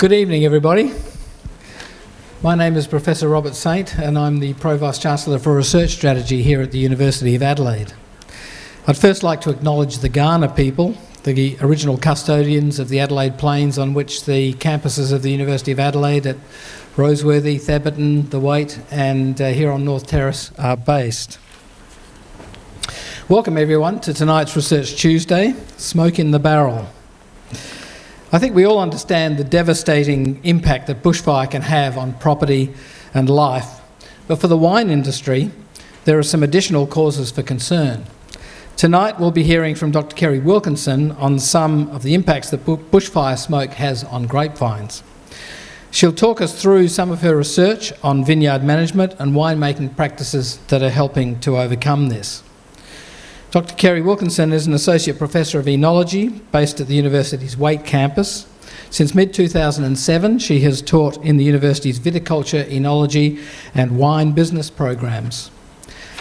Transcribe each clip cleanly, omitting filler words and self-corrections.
Good evening, everybody. My name is Professor Robert Saint, and I'm the Pro-Vice Chancellor for Research Strategy here at the University of Adelaide. I'd first like to acknowledge the Kaurna people, the original custodians of the Adelaide Plains on which the campuses of the University of Adelaide at Roseworthy, Theberton, The Waite and here on North Terrace are based. Welcome everyone to tonight's Research Tuesday, Smoke in the Barrel. I think we all understand the devastating impact that bushfire can have on property and life, but for the wine industry, there are some additional causes for concern. Tonight we'll be hearing from Dr. Kerry Wilkinson on some of the impacts that bushfire smoke has on grapevines. She'll talk us through some of her research on vineyard management and winemaking practices that are helping to overcome this. Dr. Kerry Wilkinson is an Associate Professor of Enology based at the University's Waite campus. Since mid-2007, she has taught in the University's Viticulture, Enology and Wine Business programs.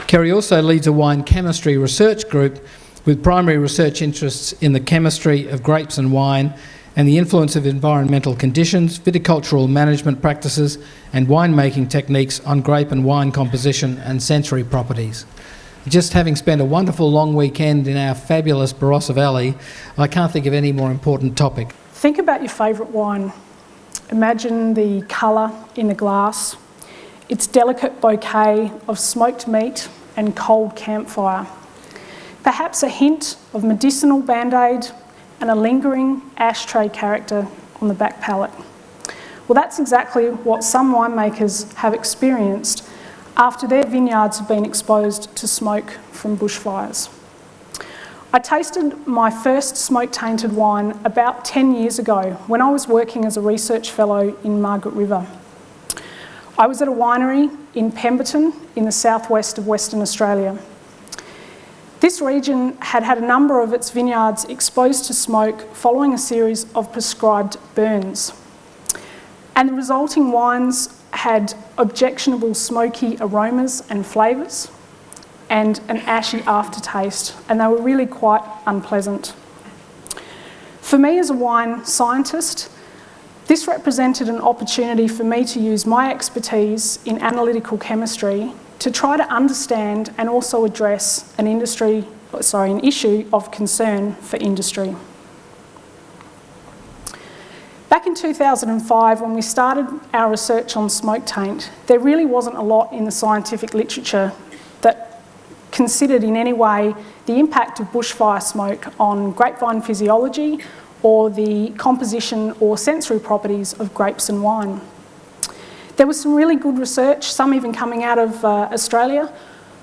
Kerry also leads a wine chemistry research group with primary research interests in the chemistry of grapes and wine and the influence of environmental conditions, viticultural management practices and winemaking techniques on grape and wine composition and sensory properties. Just having spent a wonderful long weekend in our fabulous Barossa Valley, I can't think of any more important topic. Think about your favourite wine. Imagine the colour in a glass, its delicate bouquet of smoked meat and cold campfire. Perhaps a hint of medicinal band-aid and a lingering ashtray character on the back palate. Well, that's exactly what some winemakers have experienced after their vineyards have been exposed to smoke from bushfires. I tasted my first smoke-tainted wine about 10 years ago when I was working as a research fellow in Margaret River. I was at a winery in Pemberton in the southwest of Western Australia. This region had had a number of its vineyards exposed to smoke following a series of prescribed burns. And the resulting wines had objectionable smoky aromas and flavours and an ashy aftertaste, and they were really quite unpleasant. For me as a wine scientist, this represented an opportunity for me to use my expertise in analytical chemistry to try to understand and also address an issue of concern for industry. Back in 2005, when we started our research on smoke taint, there really wasn't a lot in the scientific literature that considered in any way the impact of bushfire smoke on grapevine physiology or the composition or sensory properties of grapes and wine. There was some really good research, some even coming out of Australia,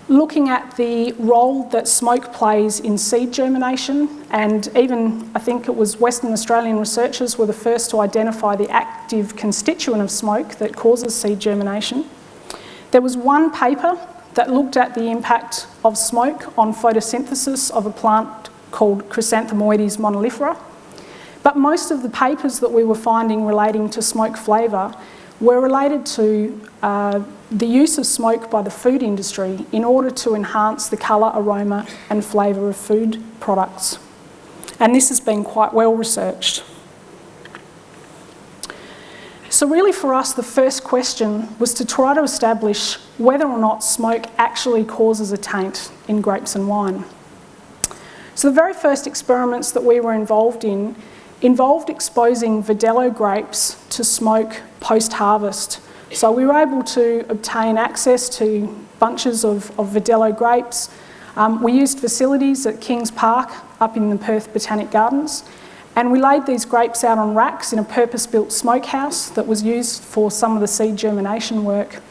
looking at the role that smoke plays in seed germination, and even I think it was Western Australian researchers were the first to identify the active constituent of smoke that causes seed germination. There was one paper that looked at the impact of smoke on photosynthesis of a plant called Chrysanthemoides monolifera, but most of the papers that we were finding relating to smoke flavour were related to the use of smoke by the food industry in order to enhance the colour, aroma and flavour of food products. And this has been quite well researched. So really for us, the first question was to try to establish whether or not smoke actually causes a taint in grapes and wine. So the very first experiments that we were involved in involved exposing Verdelho grapes to smoke post-harvest. So we were able to obtain access to bunches of Verdelho grapes. We used facilities at Kings Park up in the Perth Botanic Gardens, and we laid these grapes out on racks in a purpose-built smokehouse that was used for some of the seed germination work,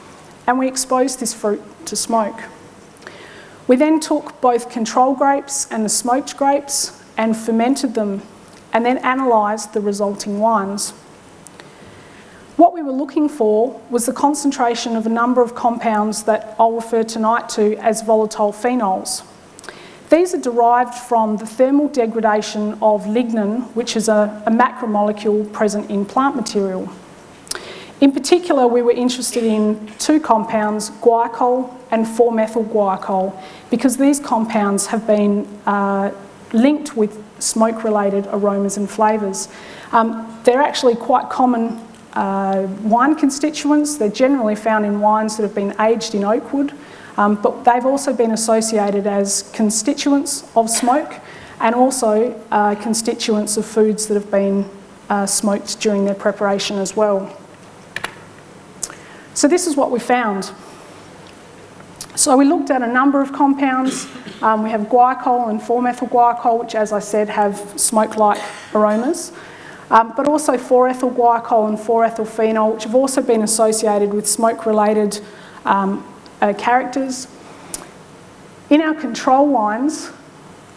and we exposed this fruit to smoke. We then took both control grapes and the smoked grapes and fermented them, and then analysed the resulting wines. What we were looking for was the concentration of a number of compounds that I'll refer tonight to as volatilephenols. These are derived from the thermal degradation of lignin, which is a macromolecule present in plant material. In particular, we were interested in two compounds, guaiacol and 4-methyl guaiacol, because these compounds have been linked with smoke-related aromas and flavours. They're actually quite common wine constituents. They're generally found in wines that have been aged in oak wood, but they've also been associated as constituents of smoke and also constituents of foods that have been smoked during their preparation as well. So this is what we found. So we looked at a number of compounds. We have guaiacol and 4-methyl guaiacol, which, as I said, have smoke-like aromas, but also 4-ethyl guaiacol and 4-ethyl phenol, which have also been associated with smoke-related characters. In our control wines,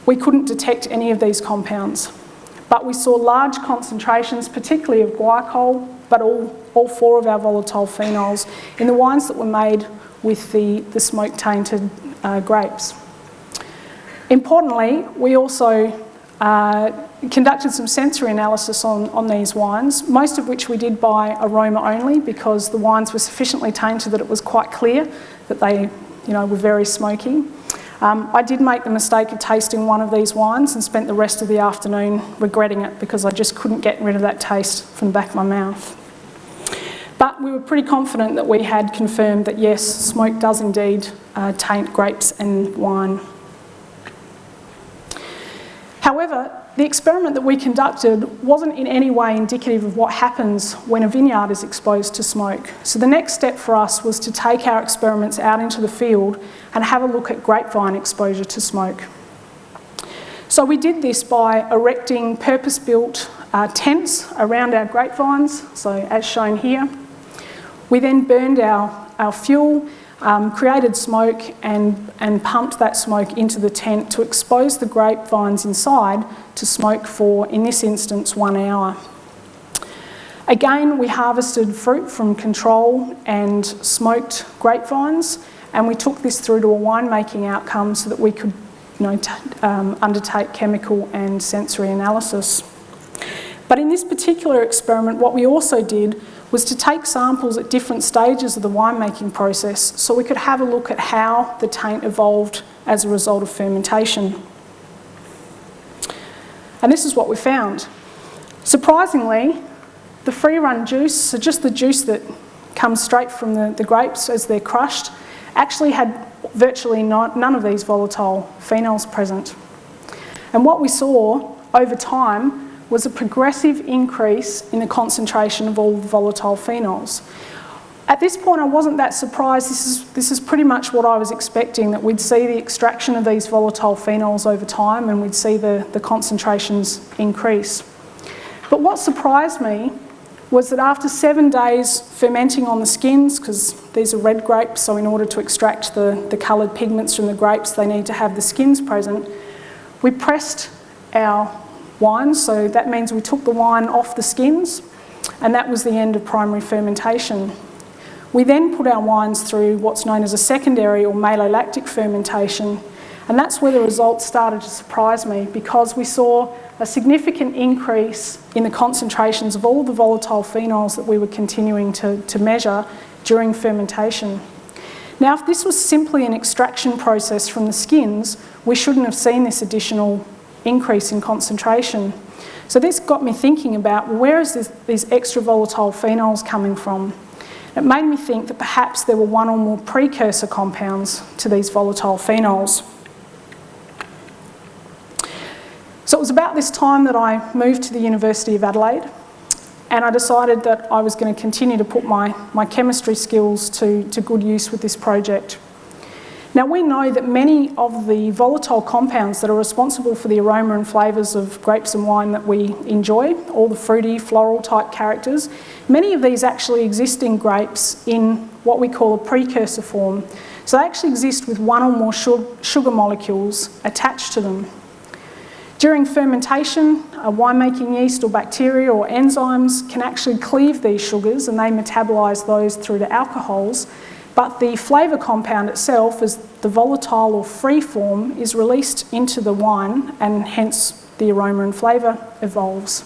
we couldn't detect any of these compounds, but we saw large concentrations, particularly of guaiacol, but all 4 of our volatile phenols in the wines that were made with the smoke-tainted grapes. Importantly, we also conducted some sensory analysis on these wines, most of which we did by aroma only, because the wines were sufficiently tainted that it was quite clear that they were very smoky. I did make the mistake of tasting one of these wines and spent the rest of the afternoon regretting it because I just couldn't get rid of that taste from the back of my mouth. But we were pretty confident that we had confirmed that yes, smoke does indeed taint grapes and wine. However, the experiment that we conducted wasn't in any way indicative of what happens when a vineyard is exposed to smoke. So the next step for us was to take our experiments out into the field and have a look at grapevine exposure to smoke. So we did this by erecting purpose-built tents around our grapevines, so as shown here. We then burned our fuel, created smoke and pumped that smoke into the tent to expose the grapevines inside to smoke for, in this instance, 1 hour. Again, we harvested fruit from control and smoked grapevines, and we took this through to a winemaking outcome so that we could undertake chemical and sensory analysis. But in this particular experiment, what we also did was to take samples at different stages of the winemaking process so we could have a look at how the taint evolved as a result of fermentation. And this is what we found. Surprisingly, the free-run juice, so just the juice that comes straight from the grapes as they're crushed, actually had virtually none of these volatile phenols present. And what we saw over time was a progressive increase in the concentration of all the volatile phenols. At this point, I wasn't that surprised. This is pretty much what I was expecting, that we'd see the extraction of these volatile phenols over time and we'd see the concentrations increase. But what surprised me was that after 7 days fermenting on the skins, because these are red grapes, so in order to extract the coloured pigments from the grapes, they need to have the skins present, we pressed our wine, so that means we took the wine off the skins, and that was the end of primary fermentation. We then put our wines through what's known as a secondary or malolactic fermentation, and that's where the results started to surprise me, because we saw a significant increase in the concentrations of all the volatile phenols that we were continuing to measure during fermentation. Now, if this was simply an extraction process from the skins, we shouldn't have seen this additional increase in concentration. So this got me thinking about, where is these extra volatile phenols coming from? It made me think that perhaps there were one or more precursor compounds to these volatile phenols. So it was about this time that I moved to the University of Adelaide, and I decided that I was going to continue to put my chemistry skills to good use with this project. Now, we know that many of the volatile compounds that are responsible for the aroma and flavours of grapes and wine that we enjoy, all the fruity, floral type characters, many of these actually exist in grapes in what we call a precursor form. So they actually exist with one or more sugar molecules attached to them. During fermentation, a winemaking yeast or bacteria or enzymes can actually cleave these sugars and they metabolise those through to alcohols. But the flavour compound itself, as the volatile or free form, is released into the wine, and hence the aroma and flavour evolves.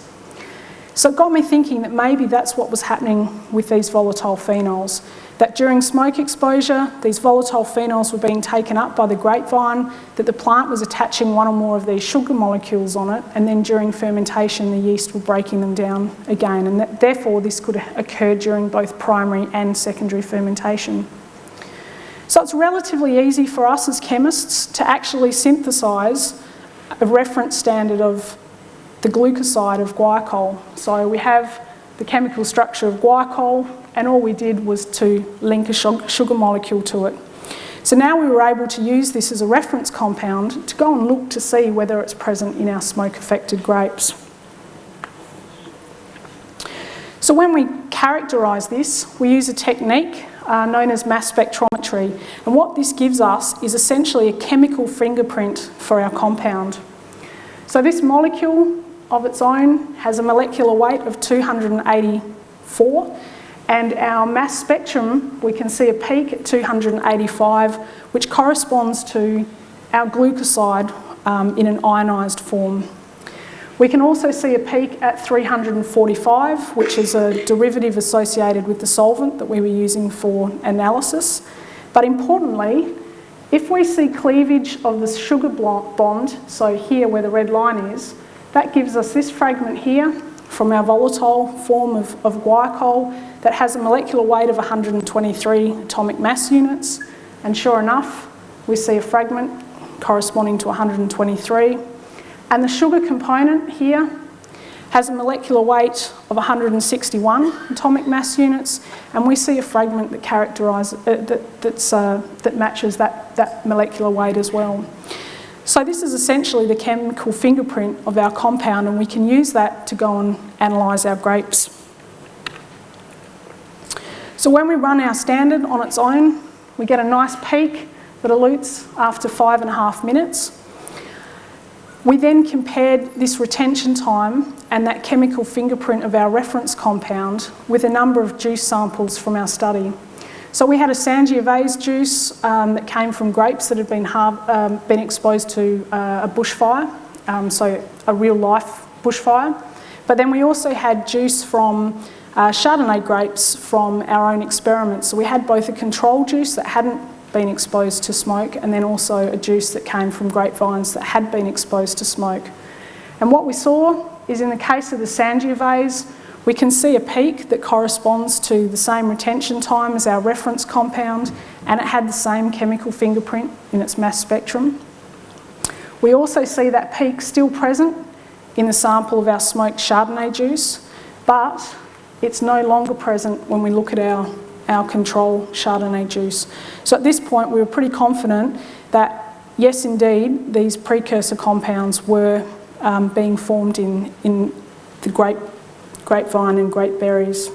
So it got me thinking that maybe that's what was happening with these volatile phenols, that during smoke exposure, these volatile phenols were being taken up by the grapevine, that the plant was attaching one or more of these sugar molecules on it, and then during fermentation, the yeast were breaking them down again, and that therefore this could occur during both primary and secondary fermentation. So it's relatively easy for us as chemists to actually synthesise a reference standard of the glucoside of guaiacol. So we have the chemical structure of guaiacol, and all we did was to link a sugar molecule to it. So now we were able to use this as a reference compound to go and look to see whether it's present in our smoke-affected grapes. So when we characterise this, we use a technique known as mass spectrometry, and what this gives us is essentially a chemical fingerprint for our compound. So this molecule of its own has a molecular weight of 284, and our mass spectrum, we can see a peak at 285, which corresponds to our glucoside in an ionised form. We can also see a peak at 345, which is a derivative associated with the solvent that we were using for analysis. But importantly, if we see cleavage of the sugar bond, so here where the red line is, that gives us this fragment here from our volatile form of guaiacol that has a molecular weight of 123 atomic mass units. And sure enough, we see a fragment corresponding to 123. And the sugar component here has a molecular weight of 161 atomic mass units, and we see a fragment that that matches that molecular weight as well. So this is essentially the chemical fingerprint of our compound, and we can use that to go and analyse our grapes. So when we run our standard on its own, we get a nice peak that elutes after 5.5 minutes. We then compared this retention time and that chemical fingerprint of our reference compound with a number of juice samples from our study. So we had a Sangiovese juice that came from grapes that had been exposed to a bushfire, so a real life bushfire. But then we also had juice from Chardonnay grapes from our own experiments. So we had both a control juice that hadn't been exposed to smoke, and then also a juice that came from grapevines that had been exposed to smoke. And what we saw is, in the case of the Sangiovese, we can see a peak that corresponds to the same retention time as our reference compound, and it had the same chemical fingerprint in its mass spectrum. We also see that peak still present in the sample of our smoked Chardonnay juice, but it's no longer present when we look at our control Chardonnay juice. So at this point we were pretty confident that yes, indeed, these precursor compounds were being formed in the grapevine and grape berries.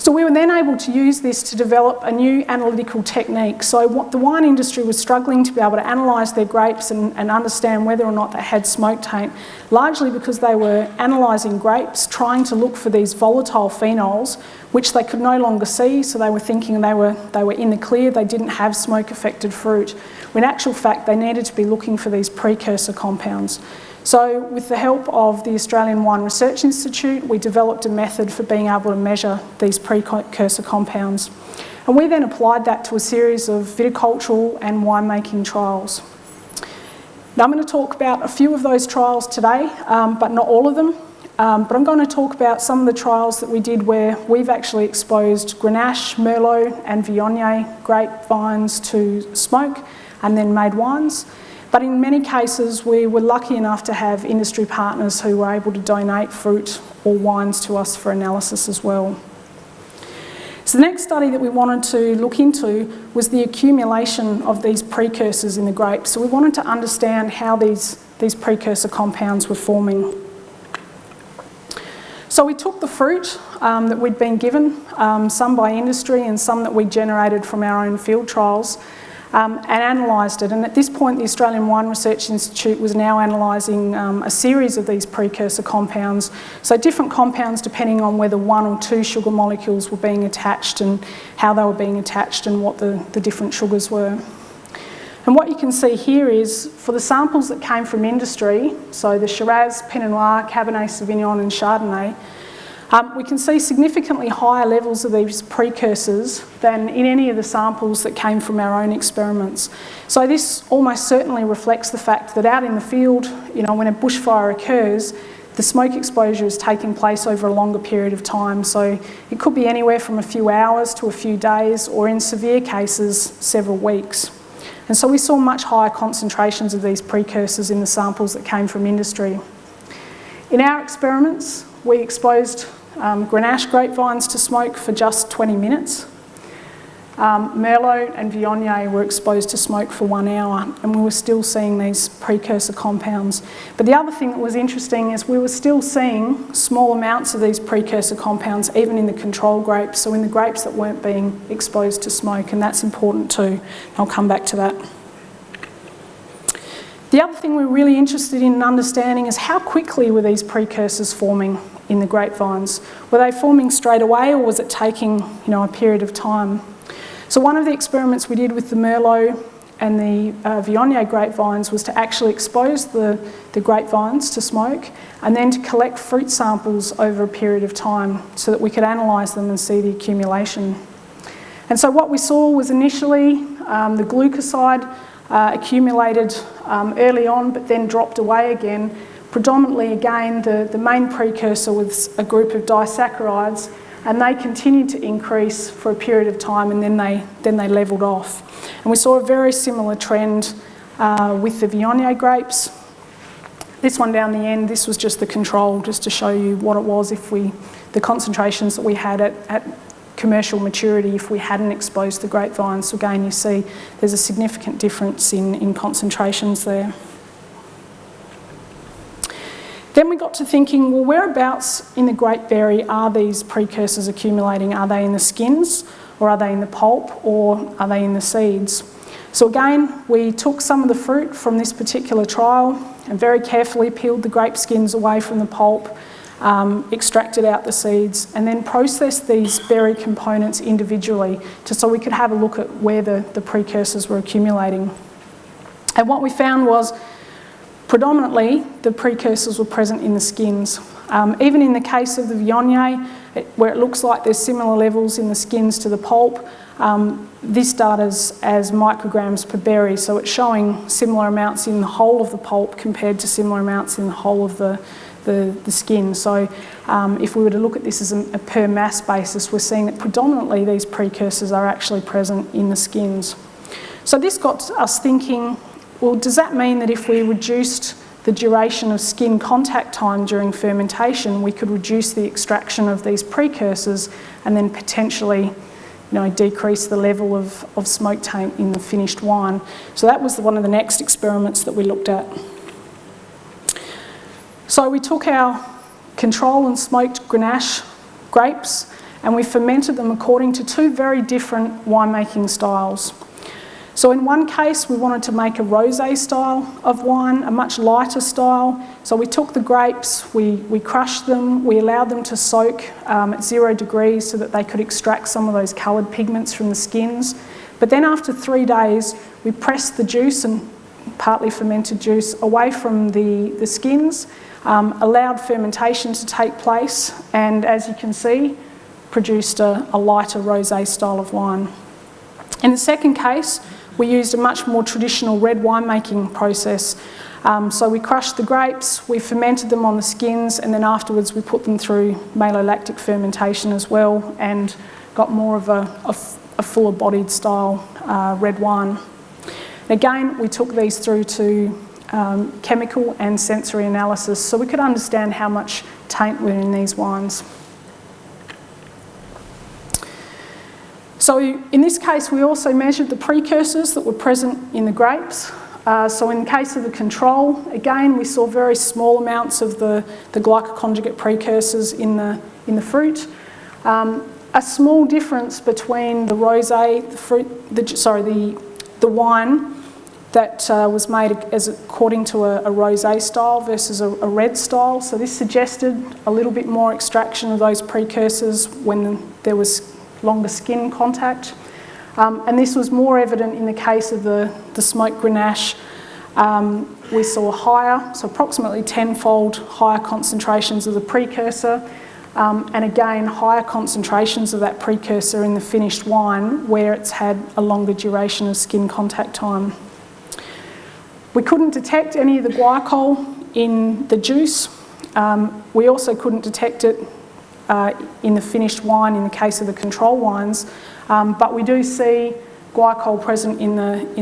So we were then able to use this to develop a new analytical technique. So what the wine industry was struggling to be able to analyse their grapes and understand whether or not they had smoke taint, largely because they were analysing grapes, trying to look for these volatile phenols, which they could no longer see, so they were thinking they were in the clear, they didn't have smoke-affected fruit. When in actual fact, they needed to be looking for these precursor compounds. So with the help of the Australian Wine Research Institute, we developed a method for being able to measure these precursor compounds. And we then applied that to a series of viticultural and winemaking trials. Now I'm going to talk about a few of those trials today, but not all of them. But I'm going to talk about some of the trials that we did where we've actually exposed Grenache, Merlot and Viognier grapevines to smoke and then made wines. But in many cases, we were lucky enough to have industry partners who were able to donate fruit or wines to us for analysis as well. So the next study that we wanted to look into was the accumulation of these precursors in the grapes. So we wanted to understand how these precursor compounds were forming. So we took the fruit that we'd been given, some by industry and some that we generated from our own field trials, and analysed it. And at this point, the Australian Wine Research Institute was now analysing a series of these precursor compounds. So different compounds depending on whether one or two sugar molecules were being attached and how they were being attached and what the different sugars were. And what you can see here is, for the samples that came from industry, so the Shiraz, Pinot Noir, Cabernet Sauvignon and Chardonnay, we can see significantly higher levels of these precursors than in any of the samples that came from our own experiments. So this almost certainly reflects the fact that out in the field, when a bushfire occurs, the smoke exposure is taking place over a longer period of time. So it could be anywhere from a few hours to a few days, or in severe cases, several weeks. And so we saw much higher concentrations of these precursors in the samples that came from industry. In our experiments, we exposed Grenache grapevines to smoke for just 20 minutes. Merlot and Viognier were exposed to smoke for 1 hour, and we were still seeing these precursor compounds. But the other thing that was interesting is we were still seeing small amounts of these precursor compounds even in the control grapes, so in the grapes that weren't being exposed to smoke, and that's important too. I'll come back to that. The other thing we're really interested in understanding is how quickly were these precursors forming in the grapevines. Were they forming straight away, or was it taking a period of time? So one of the experiments we did with the Merlot and the Viognier grapevines was to actually expose the grapevines to smoke and then to collect fruit samples over a period of time so that we could analyse them and see the accumulation. And so what we saw was initially the glucoside accumulated early on but then dropped away again. Predominantly, again, the main precursor was a group of disaccharides, and they continued to increase for a period of time, and then they levelled off. And we saw a very similar trend with the Viognier grapes. This one down the end, this was just the control, just to show you what it was if the concentrations that we had at commercial maturity if we hadn't exposed the grapevines. So again, you see there's a significant difference in concentrations there. Then we got to thinking, well, whereabouts in the grape berry are these precursors accumulating? Are they in the skins, or are they in the pulp, or are they in the seeds? So again, we took some of the fruit from this particular trial and very carefully peeled the grape skins away from the pulp, extracted out the seeds, and then processed these berry components individually so we could have a look at where the precursors were accumulating. And what we found was predominantly the precursors were present in the skins. Even in the case of the Viognier, where it looks like there's similar levels in the skins to the pulp, this data's as micrograms per berry, so it's showing similar amounts in the whole of the pulp compared to similar amounts in the whole of the skin. So if we were to look at this as a per mass basis, we're seeing that predominantly these precursors are actually present in the skins. So this got us thinking, well, does that mean that if we reduced the duration of skin contact time during fermentation, we could reduce the extraction of these precursors and then potentially decrease the level of smoke taint in the finished wine? So that was one of the next experiments that we looked at. So we took our control and smoked Grenache grapes and we fermented them according to two very different winemaking styles. So in one case, we wanted to make a rosé style of wine, a much lighter style. So we took the grapes, we crushed them, we allowed them to soak at 0 degrees so that they could extract some of those coloured pigments from the skins. But then after 3 days, we pressed the juice and partly fermented juice away from the skins, allowed fermentation to take place, and as you can see, produced a lighter rosé style of wine. In the second case, we used a much more traditional red winemaking process. So we crushed the grapes, we fermented them on the skins, and then afterwards we put them through malolactic fermentation as well and got more of a fuller bodied style red wine. And again, we took these through to chemical and sensory analysis so we could understand how much taint were in these wines. So in this case, we also measured the precursors that were present in the grapes. So in the case of the control, again, we saw very small amounts of the glycoconjugate precursors in the fruit. A small difference between the rosé, the wine that was made according to a rosé style versus a red style. So this suggested a little bit more extraction of those precursors when there was longer skin contact. And this was more evident in the case of the smoked Grenache. We saw higher, so approximately 10-fold higher concentrations of the precursor, and again higher concentrations of that precursor in the finished wine where it's had a longer duration of skin contact time. We couldn't detect any of the glycol in the juice. We also couldn't detect it in the finished wine in the case of the control wines, but we do see glycol present in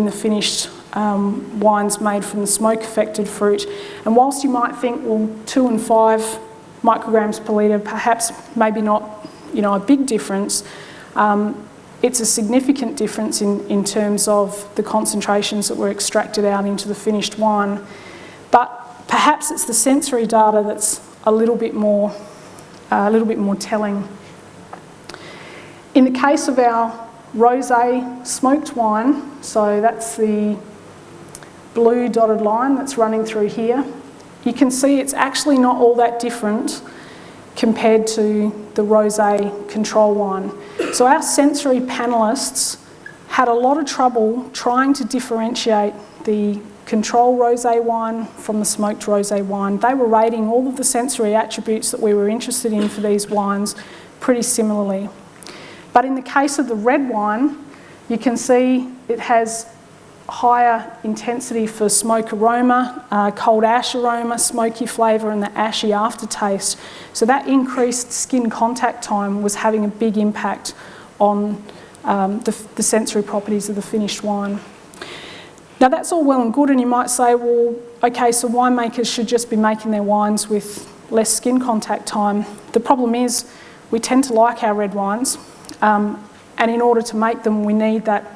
the finished wines made from the smoke-affected fruit. And whilst you might think, well, 2 and 5 micrograms per litre, perhaps maybe not, a big difference, it's a significant difference in terms of the concentrations that were extracted out into the finished wine. But perhaps it's the sensory data that's a little bit more telling. In the case of our rosé smoked wine, so that's the blue dotted line that's running through here, you can see it's actually not all that different compared to the rosé control wine. So our sensory panellists had a lot of trouble trying to differentiate the control rosé wine from the smoked rosé wine. They were rating all of the sensory attributes that we were interested in for these wines pretty similarly. But in the case of the red wine, you can see it has higher intensity for smoke aroma, cold ash aroma, smoky flavour, and the ashy aftertaste. So that increased skin contact time was having a big impact on the sensory properties of the finished wine. Now that's all well and good, and you might say, well, okay, so winemakers should just be making their wines with less skin contact time. The problem is we tend to like our red wines, and in order to make them we need that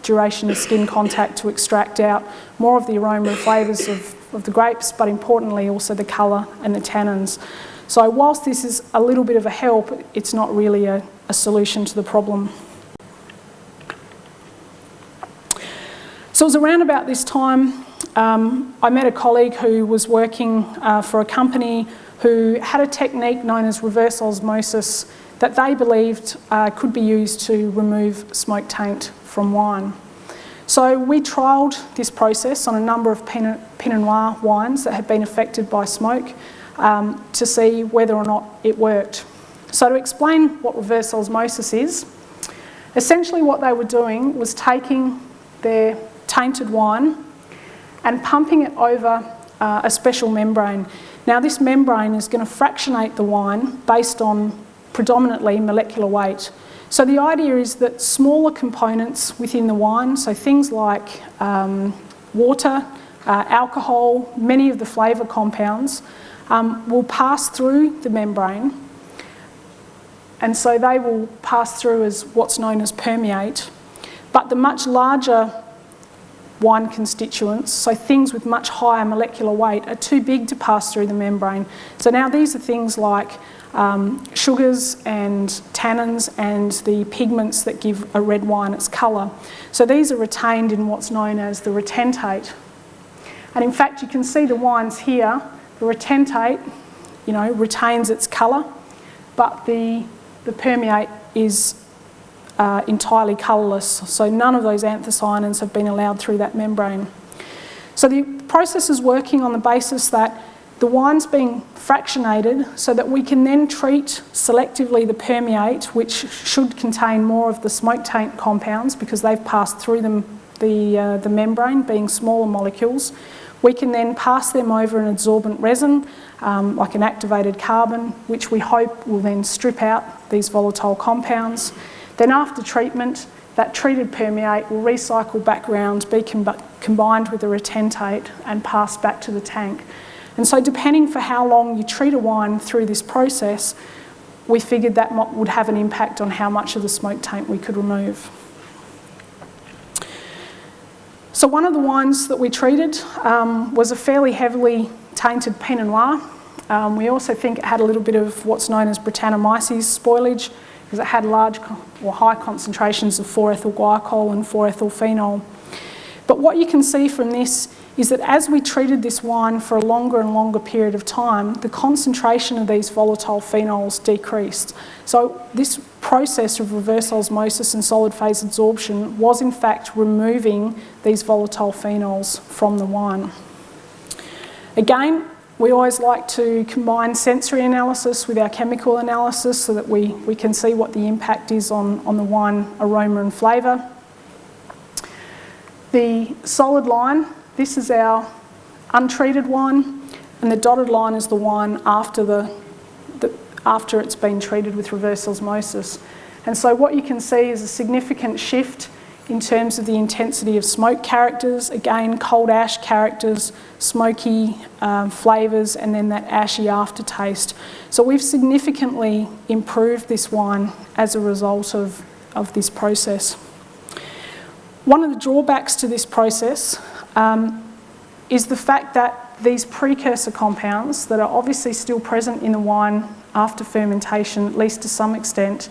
duration of skin contact to extract out more of the aroma and flavours of the grapes, but importantly also the colour and the tannins. So whilst this is a little bit of a help, it's not really a solution to the problem. So it was around about this time I met a colleague who was working for a company who had a technique known as reverse osmosis that they believed could be used to remove smoke taint from wine. So we trialled this process on a number of Pinot Noir wines that had been affected by smoke to see whether or not it worked. So to explain what reverse osmosis is, essentially what they were doing was taking their tainted wine and pumping it over a special membrane. Now this membrane is going to fractionate the wine based on predominantly molecular weight. So the idea is that smaller components within the wine, so things like water, alcohol, many of the flavour compounds, will pass through the membrane, and so they will pass through as what's known as permeate. But the much larger wine constituents, so things with much higher molecular weight, are too big to pass through the membrane. So now these are things like sugars and tannins and the pigments that give a red wine its colour. So these are retained in what's known as the retentate. And in fact, you can see the wines here, the retentate, retains its colour, but the permeate is entirely colourless. So none of those anthocyanins have been allowed through that membrane. So the process is working on the basis that the wine's being fractionated so that we can then treat selectively the permeate, which should contain more of the smoke taint compounds because they've passed through the membrane, being smaller molecules. We can then pass them over an adsorbent resin, like an activated carbon, which we hope will then strip out these volatile compounds. Then after treatment, that treated permeate will recycle back around, be combined with the retentate and passed back to the tank. And so depending for how long you treat a wine through this process, we figured that would have an impact on how much of the smoke taint we could remove. So one of the wines that we treated was a fairly heavily tainted Pinot Noir. We also think it had a little bit of what's known as Brettanomyces spoilage because it had large or high concentrations of 4-ethyl glycol and 4-ethyl phenol. But what you can see from this is that as we treated this wine for a longer and longer period of time, the concentration of these volatile phenols decreased. So this process of reverse osmosis and solid phase adsorption was in fact removing these volatile phenols from the wine. Again, we always like to combine sensory analysis with our chemical analysis so that we can see what the impact is on the wine aroma and flavour. The solid line, this is our untreated wine, and the dotted line is the wine after after it's been treated with reverse osmosis. And so what you can see is a significant shift in terms of the intensity of smoke characters, again cold ash characters, smoky flavours, and then that ashy aftertaste. So we've significantly improved this wine as a result of this process. One of the drawbacks to this process is the fact that these precursor compounds that are obviously still present in the wine after fermentation, at least to some extent,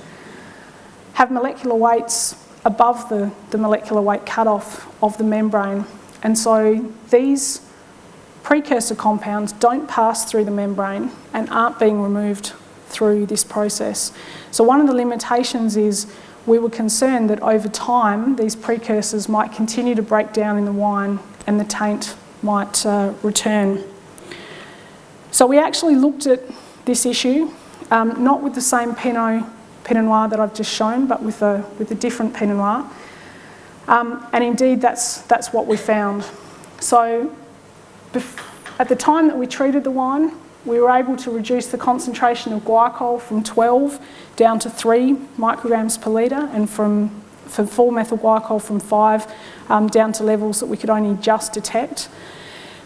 have molecular weights above the molecular weight cutoff of the membrane. And so these precursor compounds don't pass through the membrane and aren't being removed through this process. So one of the limitations is we were concerned that over time these precursors might continue to break down in the wine and the taint might return. So we actually looked at this issue, not with the same Pinot Noir that I've just shown, but with a different Pinot Noir. And indeed, that's what we found. So at the time that we treated the wine, we were able to reduce the concentration of glycol from 12 down to 3 micrograms per litre, and for 4-methyl-glycol from 5 down to levels that we could only just detect.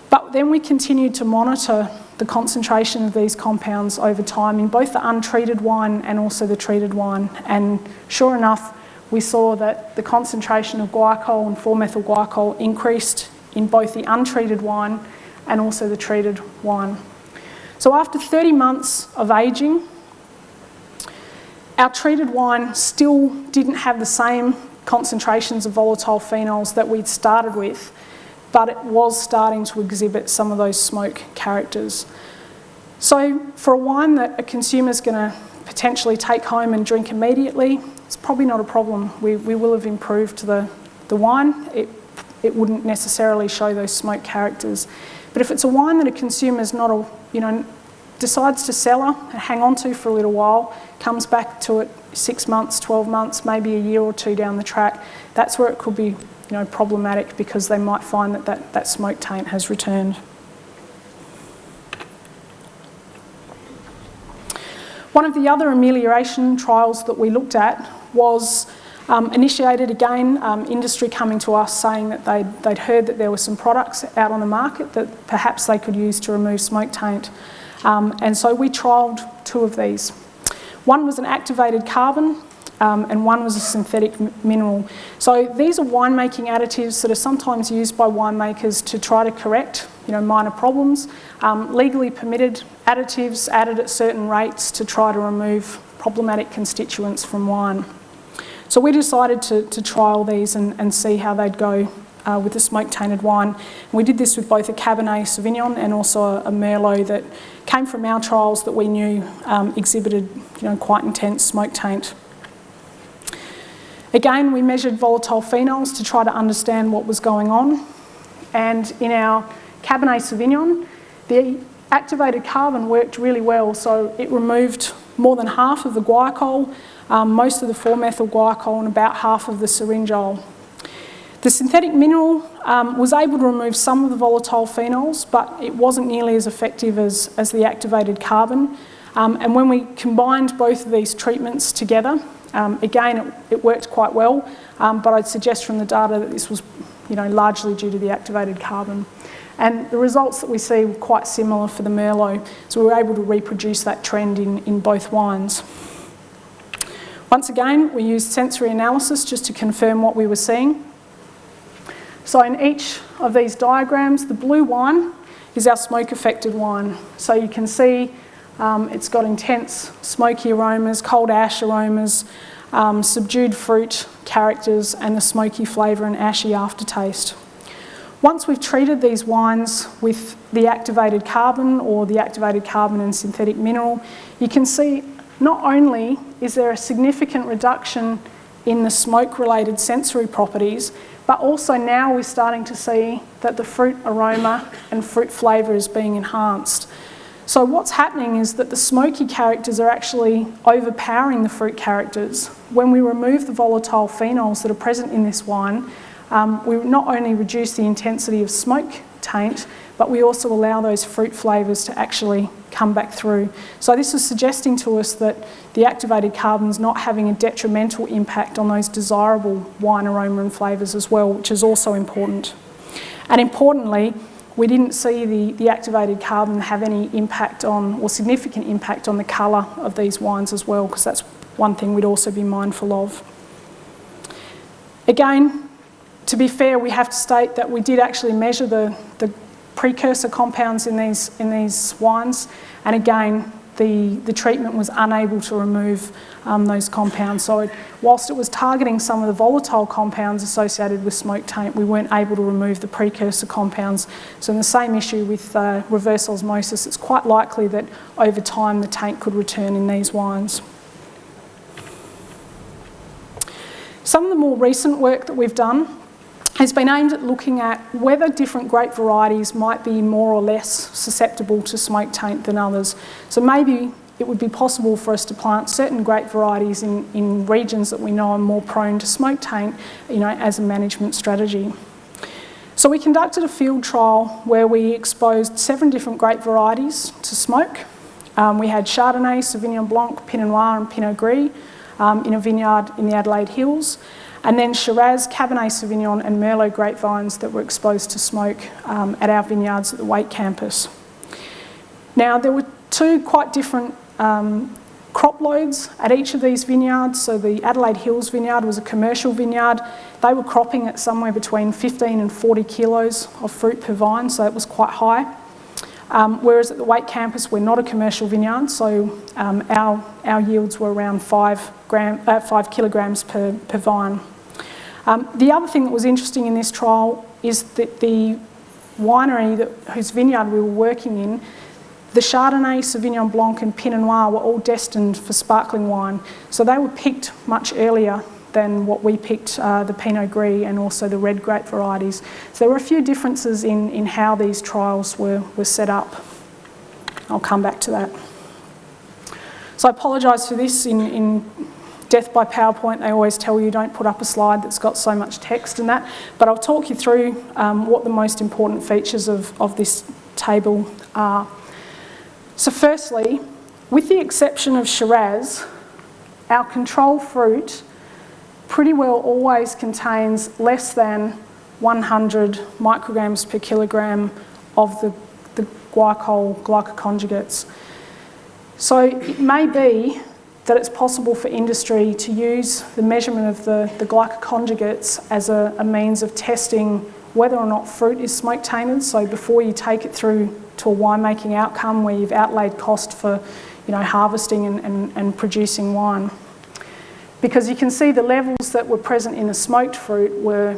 But then we continued to monitor the concentration of these compounds over time in both the untreated wine and also the treated wine. And sure enough, we saw that the concentration of glycol and 4-methyl-glycol increased in both the untreated wine and also the treated wine. So after 30 months of aging, our treated wine still didn't have the same concentrations of volatile phenols that we'd started with, but it was starting to exhibit some of those smoke characters. So for a wine that a consumer's going to potentially take home and drink immediately, it's probably not a problem. We will have improved the wine. It wouldn't necessarily show those smoke characters. But if it's a wine that a consumer's not, decides to cellar and hang on to for a little while, comes back to it 6 months, 12 months, maybe a year or two down the track, that's where it could be problematic, because they might find that smoke taint has returned. One of the other amelioration trials that we looked at was initiated again, industry coming to us saying that they'd heard that there were some products out on the market that perhaps they could use to remove smoke taint. And so we trialled 2 of these. One was an activated carbon, and one was a synthetic mineral. So these are winemaking additives that are sometimes used by winemakers to try to correct minor problems. Legally permitted additives added at certain rates to try to remove problematic constituents from wine. So we decided to trial these and see how they'd go with the smoke-tainted wine. And we did this with both a Cabernet Sauvignon and also a Merlot that came from our trials that we knew exhibited quite intense smoke taint. Again, we measured volatile phenols to try to understand what was going on. And in our Cabernet Sauvignon, the activated carbon worked really well. So it removed more than half of the glycol, most of the 4-methyl-glycol, and about half of the syringol. The synthetic mineral was able to remove some of the volatile phenols, but it wasn't nearly as effective as the activated carbon. And when we combined both of these treatments together, again, it worked quite well, but I'd suggest from the data that this was largely due to the activated carbon. And the results that we see were quite similar for the Merlot, so we were able to reproduce that trend in both wines. Once again, we used sensory analysis just to confirm what we were seeing. So in each of these diagrams, the blue wine is our smoke-affected wine. So you can see it's got intense smoky aromas, cold ash aromas, subdued fruit characters, and the smoky flavour and ashy aftertaste. Once we've treated these wines with the activated carbon or the activated carbon and synthetic mineral, you can see not only is there a significant reduction in the smoke-related sensory properties, but also now we're starting to see that the fruit aroma and fruit flavour is being enhanced. So what's happening is that the smoky characters are actually overpowering the fruit characters. When we remove the volatile phenols that are present in this wine, we not only reduce the intensity of smoke taint, but we also allow those fruit flavours to actually come back through. So this is suggesting to us that the activated carbon's not having a detrimental impact on those desirable wine aroma and flavours as well, which is also important. And importantly, we didn't see the activated carbon have any impact on, or significant impact on, the colour of these wines as well, because that's one thing we'd also be mindful of. Again, to be fair, we have to state that we did actually measure the precursor compounds in these wines, and again, the treatment was unable to remove those compounds. So whilst it was targeting some of the volatile compounds associated with smoke taint, we weren't able to remove the precursor compounds. So in the same issue with reverse osmosis, it's quite likely that over time the taint could return in these wines. Some of the more recent work that we've done has been aimed at looking at whether different grape varieties might be more or less susceptible to smoke taint than others. So maybe it would be possible for us to plant certain grape varieties in regions that we know are more prone to smoke taint, as a management strategy. So we conducted a field trial where we exposed 7 different grape varieties to smoke. We had Chardonnay, Sauvignon Blanc, Pinot Noir and Pinot Gris in a vineyard in the Adelaide Hills. And then Shiraz, Cabernet Sauvignon and Merlot grapevines that were exposed to smoke at our vineyards at the Wake campus. Now, there were 2 quite different crop loads at each of these vineyards. So the Adelaide Hills vineyard was a commercial vineyard. They were cropping at somewhere between 15 and 40 kilos of fruit per vine, so it was quite high. Whereas at the Wake campus, we're not a commercial vineyard, so our yields were around 5 kilograms per vine. The other thing that was interesting in this trial is that the winery whose vineyard we were working in, the Chardonnay, Sauvignon Blanc and Pinot Noir were all destined for sparkling wine. So they were picked much earlier than what we picked, the Pinot Gris and also the red grape varieties. So there were a few differences in how these trials were set up. I'll come back to that. So I apologise for this. In Death by PowerPoint, they always tell you don't put up a slide that's got so much text and that, but I'll talk you through what the most important features of this table are. So firstly, with the exception of Shiraz, our control fruit pretty well always contains less than 100 micrograms per kilogram of the glycoconjugates. So it may be that it's possible for industry to use the measurement of the glycoconjugates as a means of testing whether or not fruit is smoke tainted. So before you take it through to a winemaking outcome where you've outlaid cost for harvesting and producing wine. Because you can see the levels that were present in the smoked fruit were,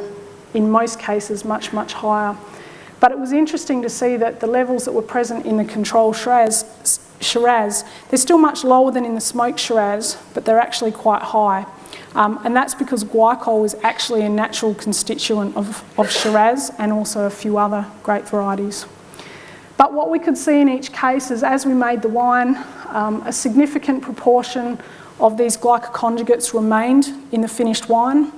in most cases, much, much higher. But it was interesting to see that the levels that were present in the control Shiraz, they're still much lower than in the smoked Shiraz, but they're actually quite high. And that's because glycol is actually a natural constituent of Shiraz and also a few other grape varieties. But what we could see in each case is, as we made the wine, a significant proportion of these glycoconjugates remained in the finished wine.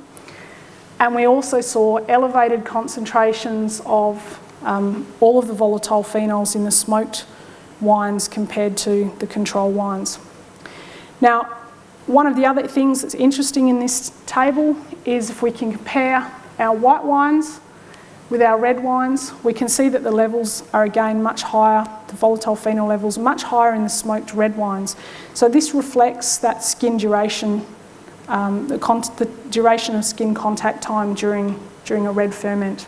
And we also saw elevated concentrations of all of the volatile phenols in the smoked wines compared to the control wines. Now, one of the other things that's interesting in this table is if we can compare our white wines with our red wines, we can see that the levels are again much higher, the volatile phenol levels are much higher in the smoked red wines. So this reflects that skin duration, the duration of skin contact time during a red ferment.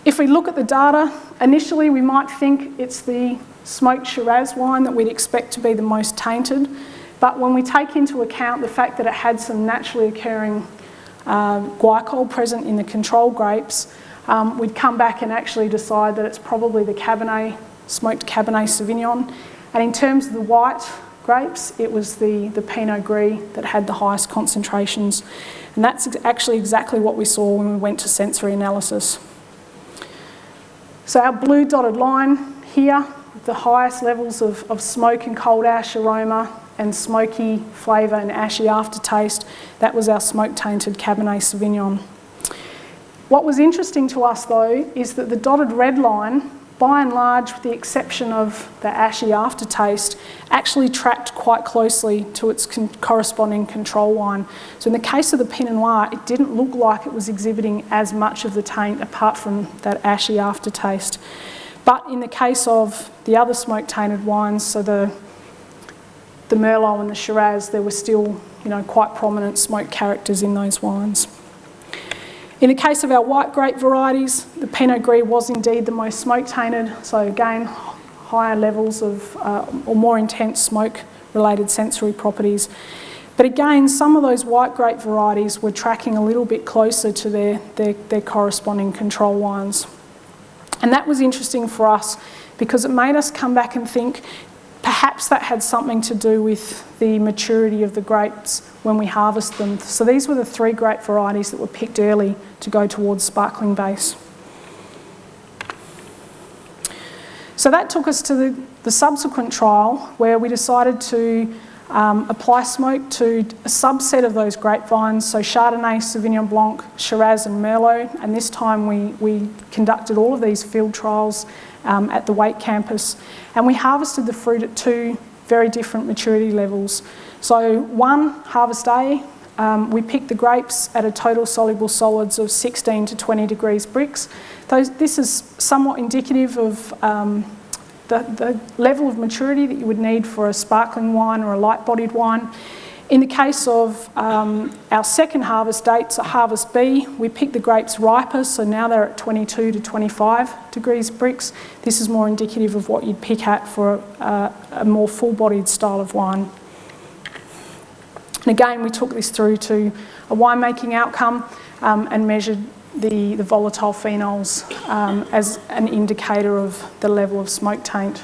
If we look at the data, initially we might think it's the smoked Shiraz wine that we'd expect to be the most tainted, but when we take into account the fact that it had some naturally occurring glycol present in the control grapes, we'd come back and actually decide that it's probably the smoked Cabernet Sauvignon. And in terms of the white grapes, it was the Pinot Gris that had the highest concentrations. And that's actually exactly what we saw when we went to sensory analysis. So our blue dotted line here, the highest levels of smoke and cold ash aroma and smoky flavour and ashy aftertaste, that was our smoke-tainted Cabernet Sauvignon. What was interesting to us though is that the dotted red line, by and large, with the exception of the ashy aftertaste, actually tracked quite closely to its corresponding control wine. So in the case of the Pinot Noir, it didn't look like it was exhibiting as much of the taint apart from that ashy aftertaste. But in the case of the other smoke-tainted wines, so the Merlot and the Shiraz, there were still, quite prominent smoke characters in those wines. In the case of our white grape varieties, the Pinot Gris was indeed the most smoke-tainted, so again, higher levels of, or more intense smoke-related sensory properties. But again, some of those white grape varieties were tracking a little bit closer to their corresponding control wines. And that was interesting for us because it made us come back and think perhaps that had something to do with the maturity of the grapes when we harvest them. So these were the 3 grape varieties that were picked early to go towards sparkling base. So that took us to the subsequent trial where we decided to apply smoke to a subset of those grapevines, so Chardonnay, Sauvignon Blanc, Shiraz and Merlot, and this time we conducted all of these field trials at the Wake campus, and we harvested the fruit at 2 very different maturity levels. So one, harvest A, we picked the grapes at a total soluble solids of 16 to 20 degrees Brix. This is somewhat indicative of the level of maturity that you would need for a sparkling wine or a light-bodied wine. In the case of our second harvest date, so harvest B, we picked the grapes riper, so now they're at 22 to 25 degrees Brix. This is more indicative of what you'd pick at for a more full-bodied style of wine. And again, we took this through to a winemaking outcome and measured the volatile phenols as an indicator of the level of smoke taint.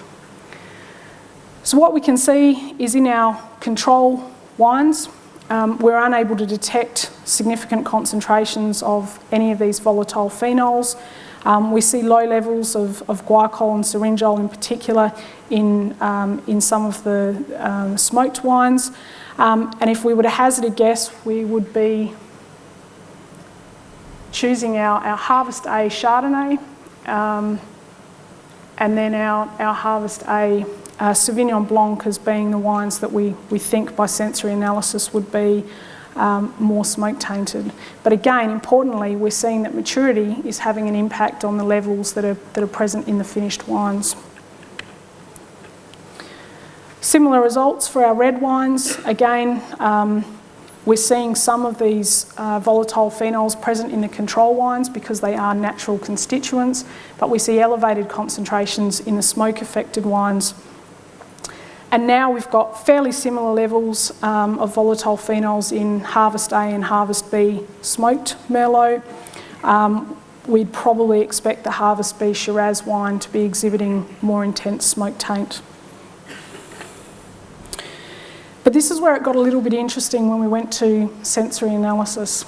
So what we can see is in our control wines, we're unable to detect significant concentrations of any of these volatile phenols. We see low levels of guaiacol and syringol in particular in some of the smoked wines. And if we were to hazard a guess, we would be choosing our Harvest A Chardonnay and then our Harvest A Sauvignon Blanc as being the wines that we think by sensory analysis would be more smoke tainted. But again, importantly, we're seeing that maturity is having an impact on the levels that are present in the finished wines. Similar results for our red wines. Again, we're seeing some of these volatile phenols present in the control wines because they are natural constituents, but we see elevated concentrations in the smoke-affected wines. And now we've got fairly similar levels of volatile phenols in Harvest A and Harvest B smoked Merlot. We'd probably expect the Harvest B Shiraz wine to be exhibiting more intense smoke taint. But this is where it got a little bit interesting when we went to sensory analysis.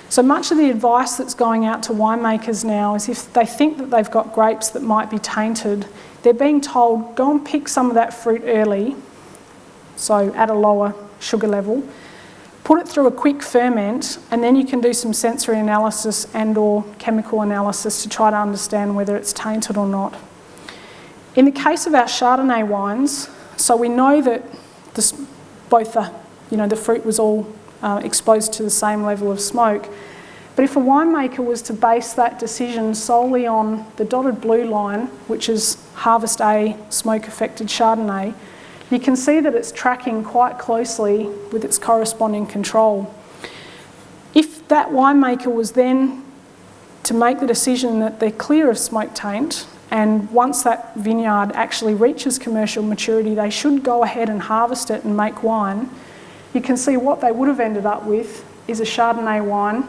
So much of the advice that's going out to winemakers now is if they think that they've got grapes that might be tainted, they're being told, go and pick some of that fruit early, so at a lower sugar level, put it through a quick ferment, and then you can do some sensory analysis and or chemical analysis to try to understand whether it's tainted or not. In the case of our Chardonnay wines, so we know that the fruit was all exposed to the same level of smoke. But if a winemaker was to base that decision solely on the dotted blue line, which is Harvest A smoke-affected Chardonnay, you can see that it's tracking quite closely with its corresponding control. If that winemaker was then to make the decision that they're clear of smoke taint, and once that vineyard actually reaches commercial maturity, they should go ahead and harvest it and make wine, you can see what they would have ended up with is a Chardonnay wine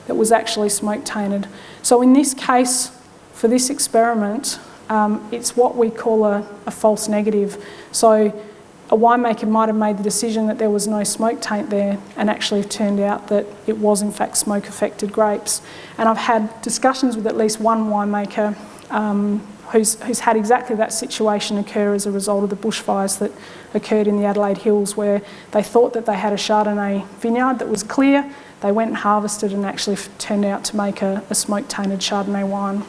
that was actually smoke tainted. So in this case, for this experiment, it's what we call a false negative. So a a winemaker might have made the decision that there was no smoke taint there, and actually it turned out that it was in fact smoke-affected grapes. And I've had discussions with at least one winemaker who's had exactly that situation occur as a result of the bushfires that occurred in the Adelaide Hills, where they thought that they had a Chardonnay vineyard that was clear. They went and harvested and actually turned out to make a smoke-tainted Chardonnay wine.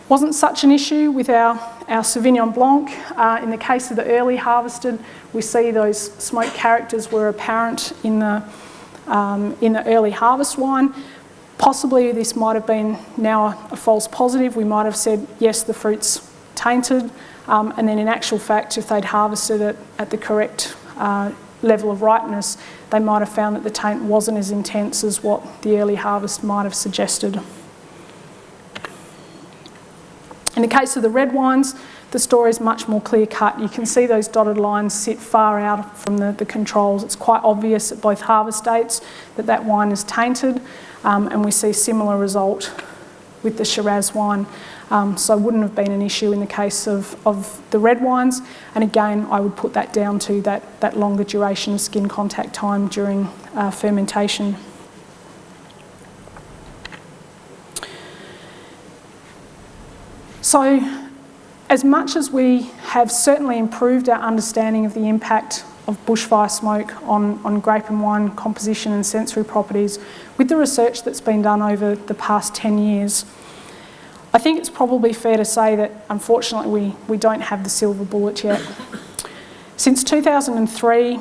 Wasn't such an issue with our Sauvignon Blanc. In the case of the early harvested, we see those smoke characters were apparent in the early harvest wine. Possibly this might have been now a false positive. We might have said, yes, the fruit's tainted, and then in actual fact, if they'd harvested it at the correct level of ripeness, they might have found that the taint wasn't as intense as what the early harvest might have suggested. In the case of the red wines, the story is much more clear-cut. You can see those dotted lines sit far out from the controls. It's quite obvious at both harvest dates that that wine is tainted, and we see a similar result with the Shiraz wine. So it wouldn't have been an issue in the case of the red wines. And again, I would put that down to that longer duration of skin contact time during fermentation. So, as much as we have certainly improved our understanding of the impact of bushfire smoke on grape and wine composition and sensory properties, with the research that's been done over the past 10 years, I think it's probably fair to say that, unfortunately, we don't have the silver bullet yet. Since 2003,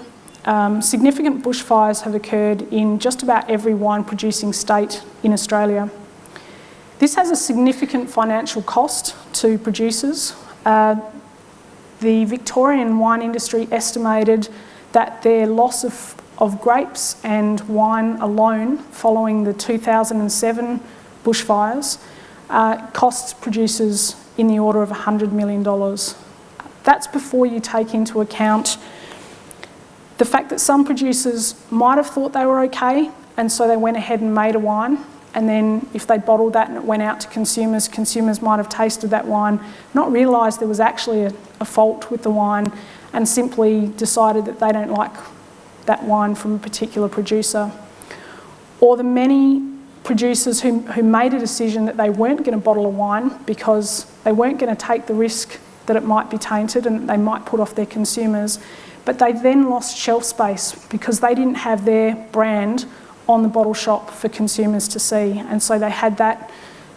significant bushfires have occurred in just about every wine-producing state in Australia. This has a significant financial cost to producers. The Victorian wine industry estimated that their loss of grapes and wine alone following the 2007 bushfires costs producers in the order of $100 million. That's before you take into account the fact that some producers might have thought they were okay, and so they went ahead and made a wine. And then if they bottled that and it went out to consumers, consumers might have tasted that wine, not realised there was actually a fault with the wine, and simply decided that they don't like that wine from a particular producer. Or the many producers who made a decision that they weren't going to bottle a wine because they weren't going to take the risk that it might be tainted and they might put off their consumers, but they then lost shelf space because they didn't have their brand on the bottle shop for consumers to see, and so they had that,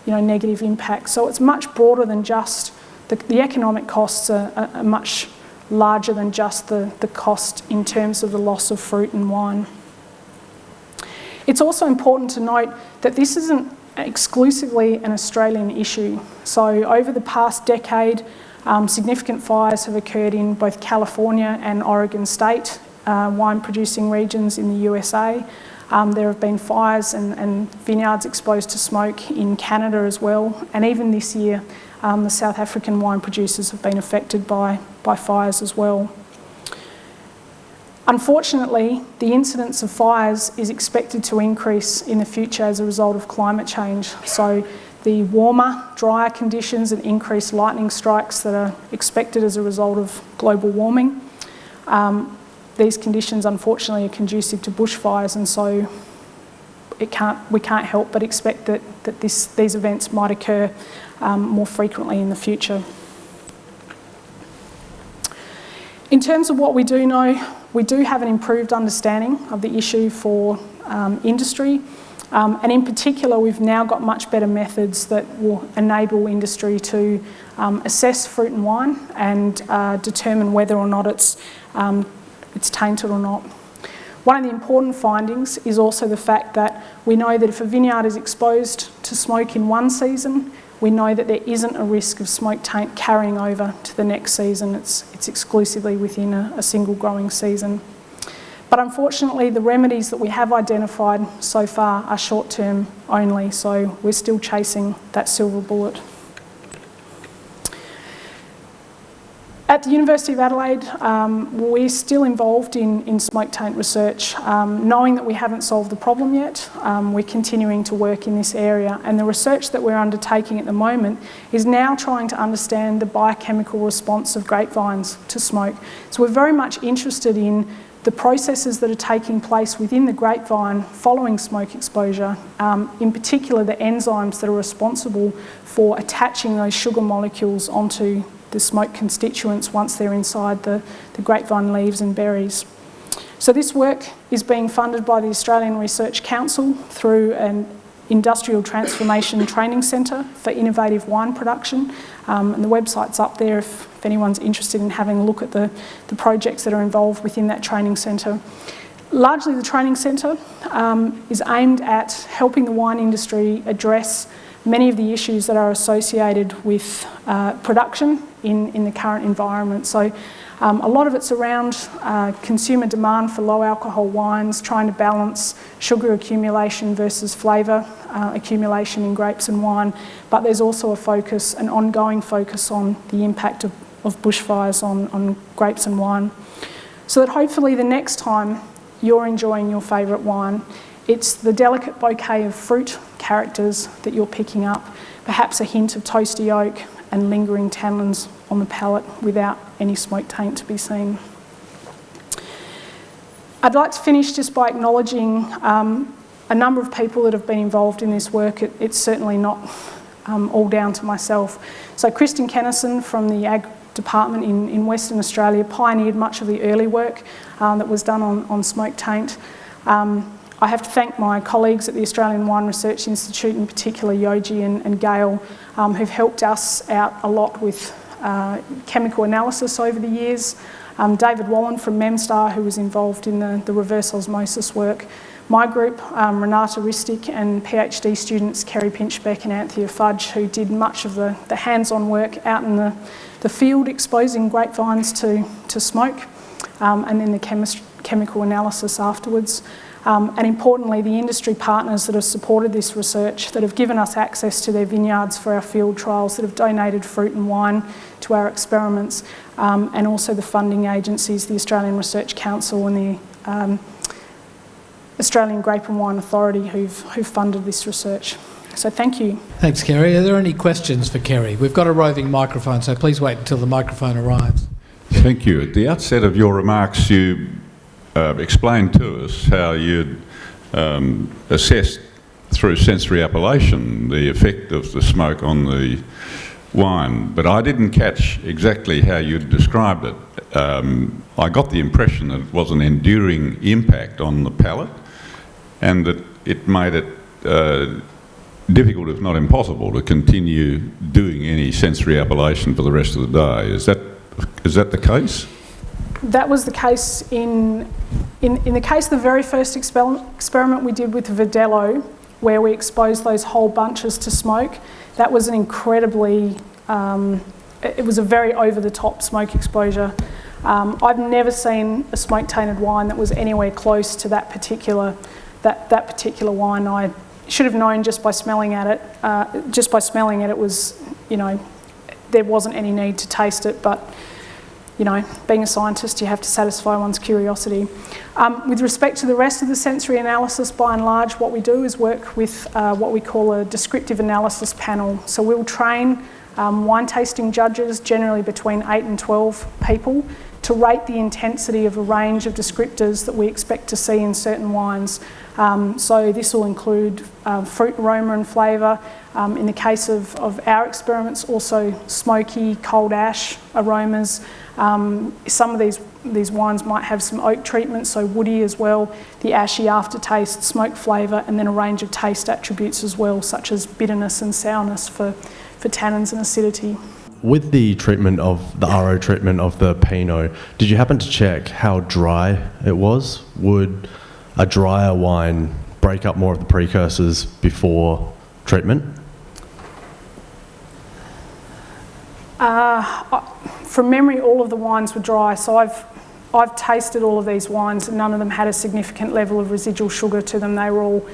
negative impact. So it's much broader than just the economic costs are much larger than just the cost in terms of the loss of fruit and wine. It's also important to note that this isn't exclusively an Australian issue. So over the past decade, significant fires have occurred in both California and Oregon state, wine-producing regions in the USA. There have been fires and vineyards exposed to smoke in Canada as well, and even this year the South African wine producers have been affected by fires as well. Unfortunately, the incidence of fires is expected to increase in the future as a result of climate change. So the warmer, drier conditions and increased lightning strikes that are expected as a result of global warming, these conditions unfortunately are conducive to bushfires, and so we can't help but expect that these events might occur more frequently in the future. In terms of what we do know, we do have an improved understanding of the issue for industry, and in particular we've now got much better methods that will enable industry to assess fruit and wine and determine whether or not it's tainted or not. One of the important findings is also the fact that we know that if a vineyard is exposed to smoke in one season, we know that there isn't a risk of smoke taint carrying over to the next season. It's exclusively within a single growing season. But unfortunately, the remedies that we have identified so far are short-term only, so we're still chasing that silver bullet. At the University of Adelaide, we're still involved in smoke taint research. Knowing that we haven't solved the problem yet, we're continuing to work in this area, and the research that we're undertaking at the moment is now trying to understand the biochemical response of grapevines to smoke. So we're very much interested in the processes that are taking place within the grapevine following smoke exposure, in particular the enzymes that are responsible for attaching those sugar molecules onto the smoke constituents once they're inside the grapevine leaves and berries. So this work is being funded by the Australian Research Council through an Industrial Transformation Training Centre for Innovative Wine Production, and the website's up there if anyone's interested in having a look at the projects that are involved within that training centre. Largely the training centre is aimed at helping the wine industry address many of the issues that are associated with production in the current environment. So a lot of it's around consumer demand for low alcohol wines, trying to balance sugar accumulation versus flavour accumulation in grapes and wine, but there's also an ongoing focus on the impact of bushfires on grapes and wine. So that hopefully the next time you're enjoying your favourite wine, it's the delicate bouquet of fruit characters that you're picking up, perhaps a hint of toasty oak and lingering tannins on the palate without any smoke taint to be seen. I'd like to finish just by acknowledging a number of people that have been involved in this work. It's certainly not all down to myself. So Kristen Kennison from the Ag Department in Western Australia pioneered much of the early work that was done on smoke taint. I have to thank my colleagues at the Australian Wine Research Institute, in particular Yogi and Gail, who've helped us out a lot with chemical analysis over the years. David Wallen from MEMSTAR, who was involved in the reverse osmosis work. My group, Renata Ristic, and PhD students Kerry Pinchbeck and Anthea Fudge, who did much of the hands-on work out in the field exposing grapevines to smoke, and then the chemical analysis afterwards. And importantly, the industry partners that have supported this research, that have given us access to their vineyards for our field trials, that have donated fruit and wine to our experiments, and also the funding agencies, the Australian Research Council and the Australian Grape and Wine Authority who've funded this research. So thank you. Thanks, Kerry. Are there any questions for Kerry? We've got a roving microphone, so please wait until the microphone arrives. Thank you. At the outset of your remarks, you explained to us how you'd assessed through sensory appellation the effect of the smoke on the wine, but I didn't catch exactly how you'd described it. I got the impression that it was an enduring impact on the palate and that it made it difficult, if not impossible, to continue doing any sensory appellation for the rest of the day. Is that the case? That was the case in the case of the very first experiment we did with Verdelho, where we exposed those whole bunches to smoke. That was an incredibly, it was a very over-the-top smoke exposure. I've never seen a smoke-tainted wine that was anywhere close to that particular wine. I should have known just by smelling at it. Just by smelling it, it was, there wasn't any need to taste it, but being a scientist, you have to satisfy one's curiosity. With respect to the rest of the sensory analysis, by and large, what we do is work with what we call a descriptive analysis panel. So we'll train wine tasting judges, generally between 8 and 12 people, to rate the intensity of a range of descriptors that we expect to see in certain wines. So this will include fruit aroma and flavour. In the case of our experiments, also smoky, cold ash aromas. Some of these wines might have some oak treatment, so woody as well, the ashy aftertaste, smoke flavour, and then a range of taste attributes as well, such as bitterness and sourness for tannins and acidity. With the treatment of the RO treatment of the Pinot, did you happen to check how dry it was? Would a drier wine break up more of the precursors before treatment? From memory, all of the wines were dry, so I've tasted all of these wines and none of them had a significant level of residual sugar to them. They were all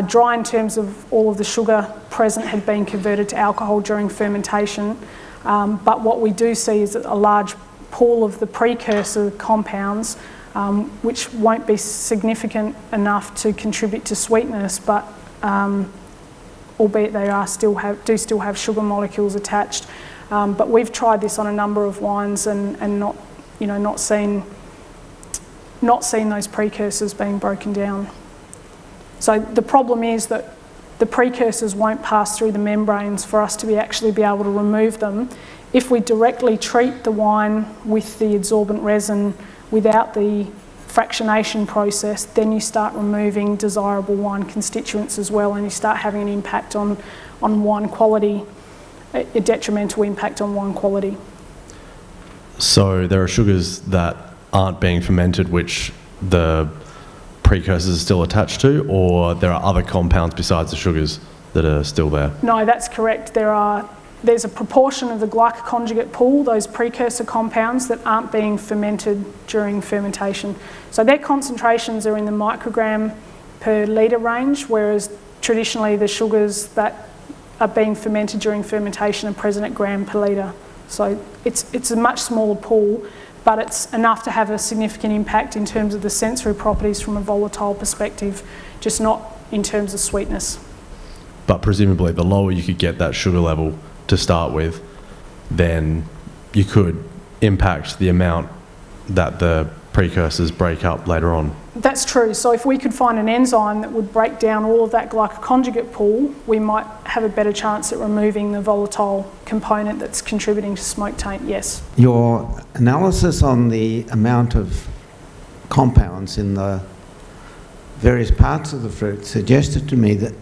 dry in terms of all of the sugar present had been converted to alcohol during fermentation. But what we do see is a large pool of the precursor compounds, which won't be significant enough to contribute to sweetness, but albeit they do still have sugar molecules attached. But we've tried this on a number of wines and not seen those precursors being broken down. So the problem is that the precursors won't pass through the membranes for us to actually be able to remove them. If we directly treat the wine with the adsorbent resin without the fractionation process, then you start removing desirable wine constituents as well, and you start having an impact on wine quality, a detrimental impact on wine quality. So there are sugars that aren't being fermented which the precursors are still attached to, or there are other compounds besides the sugars that are still there? No, that's correct. There's a proportion of the glycoconjugate pool, those precursor compounds, that aren't being fermented during fermentation. So their concentrations are in the microgram per litre range, whereas traditionally the sugars that are being fermented during fermentation are present at gram per litre. So it's a much smaller pool, but it's enough to have a significant impact in terms of the sensory properties from a volatile perspective, just not in terms of sweetness. But presumably the lower you could get that sugar level to start with, then you could impact the amount that the precursors break up later on. That's true. So if we could find an enzyme that would break down all of that glycoconjugate pool, we might have a better chance at removing the volatile component that's contributing to smoke taint, yes. Your analysis on the amount of compounds in the various parts of the fruit suggested to me that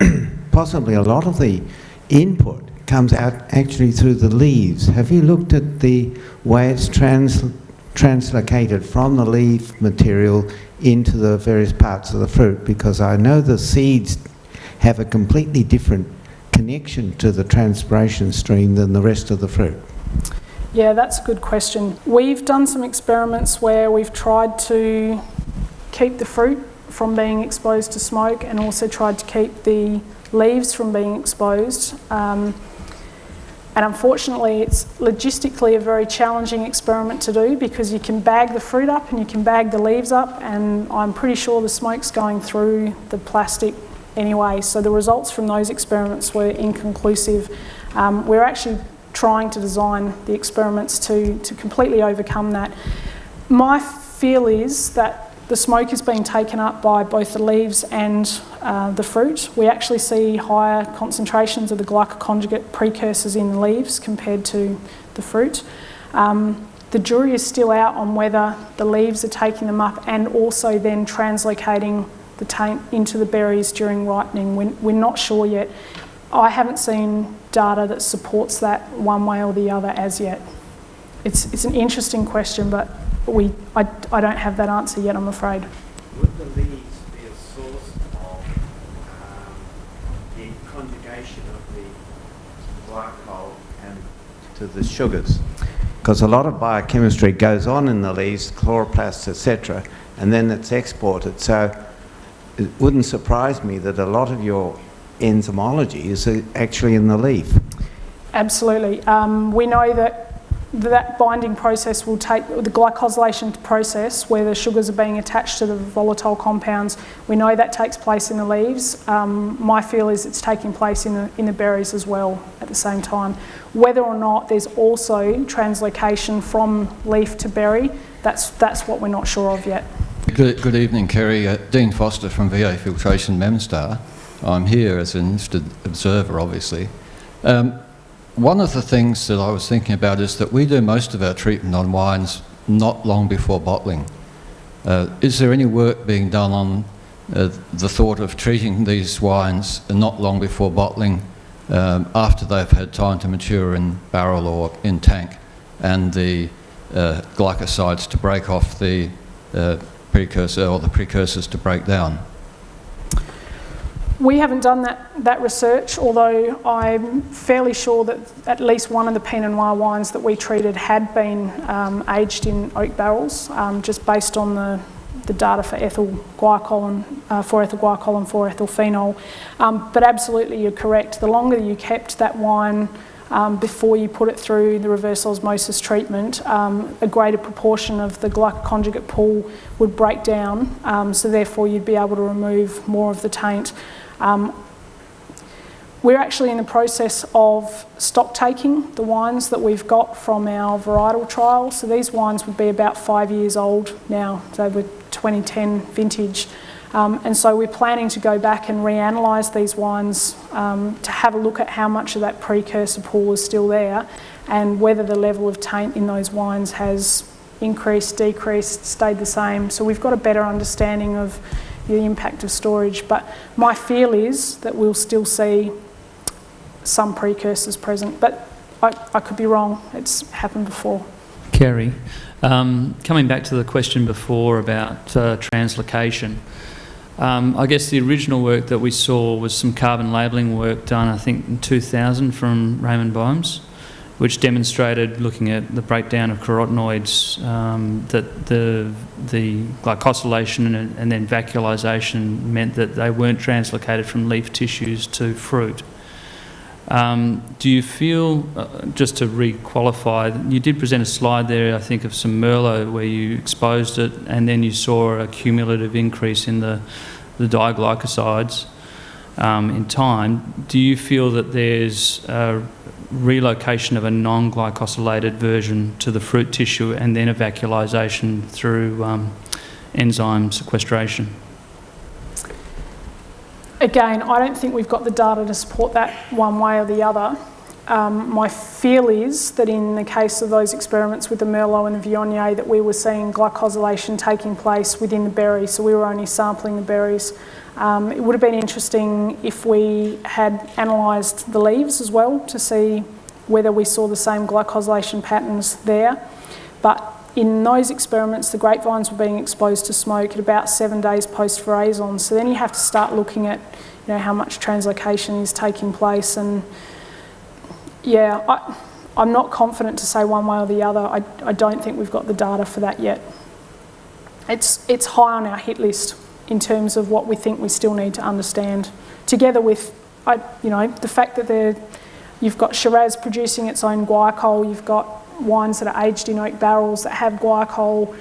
possibly a lot of the input comes out actually through the leaves. Have you looked at the way it's translocated from the leaf material into the various parts of the fruit? Because I know the seeds have a completely different connection to the transpiration stream than the rest of the fruit. Yeah, that's a good question. We've done some experiments where we've tried to keep the fruit from being exposed to smoke and also tried to keep the leaves from being exposed. And unfortunately, it's logistically a very challenging experiment to do because you can bag the fruit up and you can bag the leaves up, and I'm pretty sure the smoke's going through the plastic anyway. So the results from those experiments were inconclusive. We're actually trying to design the experiments to completely overcome that. My feel is that the smoke is being taken up by both the leaves and the fruit. We actually see higher concentrations of the glycoconjugate precursors in the leaves compared to the fruit. The jury is still out on whether the leaves are taking them up and also then translocating the taint into the berries during ripening. We're not sure yet. I haven't seen data that supports that one way or the other as yet. It's an interesting question, but I don't have that answer yet, I'm afraid. Would the leaves be a source of the conjugation of the glycol and to the sugars? Because a lot of biochemistry goes on in the leaves, chloroplasts, etc., and then it's exported. So it wouldn't surprise me that a lot of your enzymology is actually in the leaf. Absolutely. We know that binding process will take, the glycosylation process where the sugars are being attached to the volatile compounds, we know that takes place in the leaves. My feel is it's taking place in the berries as well at the same time. Whether or not there's also translocation from leaf to berry, that's what we're not sure of yet. Good evening, Kerry. Dean Foster from VA Filtration Memstar. I'm here as an interested observer, obviously. One of the things that I was thinking about is that we do most of our treatment on wines not long before bottling. Is there any work being done on the thought of treating these wines not long before bottling, after they've had time to mature in barrel or in tank, and the glycosides to break off the precursor or the precursors to break down? We haven't done that research, although I'm fairly sure that at least one of the Pinot Noir wines that we treated had been aged in oak barrels, just based on the data for ethyl glycol and 4-ethylglycol and 4-ethylphenol. But absolutely, you're correct. The longer you kept that wine before you put it through the reverse osmosis treatment, a greater proportion of the glycoconjugate pool would break down, so therefore you'd be able to remove more of the taint. We're actually in the process of stock taking the wines that we've got from our varietal trial. So these wines would be about 5 years old now. They were 2010 vintage. And so we're planning to go back and reanalyse these wines to have a look at how much of that precursor pool is still there and whether the level of taint in those wines has increased, decreased, stayed the same. So we've got a better understanding of the impact of storage. But my feel is that we'll still see some precursors present, but I could be wrong. It's happened before. Kerry, coming back to the question before about translocation, I guess the original work that we saw was some carbon labelling work done, I think, in 2000 from Raymond Boems, which demonstrated, looking at the breakdown of carotenoids, that the glycosylation and then vacuolisation meant that they weren't translocated from leaf tissues to fruit. Do you feel, just to re-qualify, you did present a slide there, I think, of some Merlot where you exposed it and then you saw a cumulative increase in the diglycosides in time. Do you feel that there's a relocation of a non-glycosylated version to the fruit tissue and then a vacuolisation through enzyme sequestration? Again, I don't think we've got the data to support that one way or the other. My feel is that in the case of those experiments with the Merlot and the Viognier, that we were seeing glycosylation taking place within the berry, so we were only sampling the berries. It would have been interesting if we had analysed the leaves as well to see whether we saw the same glycosylation patterns there. But in those experiments, the grapevines were being exposed to smoke at about 7 days post-veraison. So then you have to start looking at, how much translocation is taking place. And yeah, I'm not confident to say one way or the other. I don't think we've got the data for that yet. It's high on our hit list in terms of what we think we still need to understand. Together with, the fact that you've got Shiraz producing its own guaiacol, you've got wines that are aged in oak barrels that have guaiacol,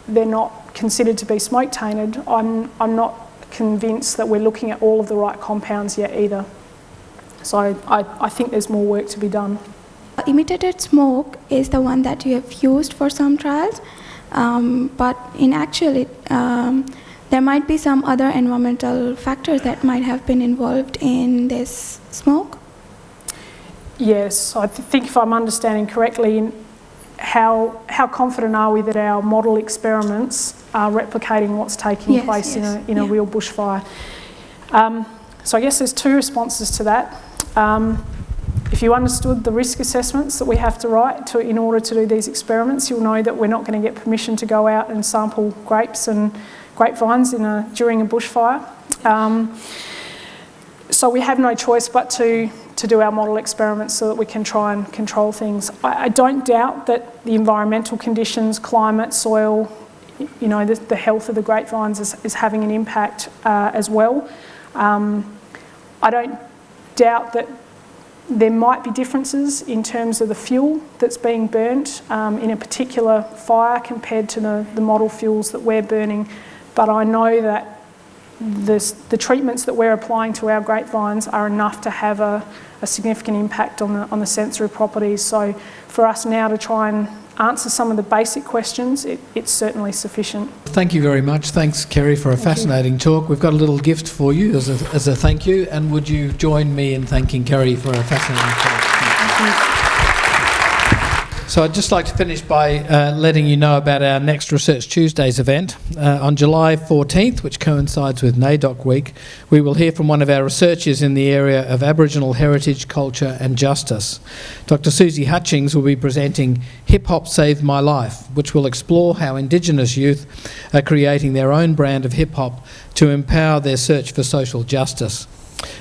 they're not considered to be smoke tainted. I'm not convinced that we're looking at all of the right compounds yet either. So I think there's more work to be done. Imitated smoke is the one that you have used for some trials, but in actuality, there might be some other environmental factors that might have been involved in this smoke. Yes, I think if I'm understanding correctly, how confident are we that our model experiments are replicating what's taking place in a real bushfire? So I guess there's two responses to that. If you understood the risk assessments that we have to write in order to do these experiments, you'll know that we're not going to get permission to go out and sample grapes and grapevines during a bushfire. So we have no choice but to do our model experiments so that we can try and control things. I don't doubt that the environmental conditions, climate, soil, the health of the grapevines is having an impact as well. I don't doubt that there might be differences in terms of the fuel that's being burnt in a particular fire compared to the model fuels that we're burning, but I know that the treatments that we're applying to our grapevines are enough to have a significant impact on the sensory properties. So for us now to try and answer some of the basic questions, it's certainly sufficient. Thank you very much. Thanks, Kerry, for a fascinating talk. We've got a little gift for you as a thank you, and would you join me in thanking Kerry for a fascinating talk? Thank you. So I'd just like to finish by letting you know about our next Research Tuesdays event. On July 14th, which coincides with NAIDOC Week, we will hear from one of our researchers in the area of Aboriginal heritage, culture and justice. Dr. Susie Hutchings will be presenting Hip Hop Saved My Life, which will explore how Indigenous youth are creating their own brand of hip hop to empower their search for social justice.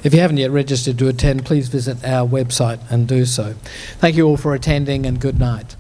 If you haven't yet registered to attend, please visit our website and do so. Thank you all for attending, and good night.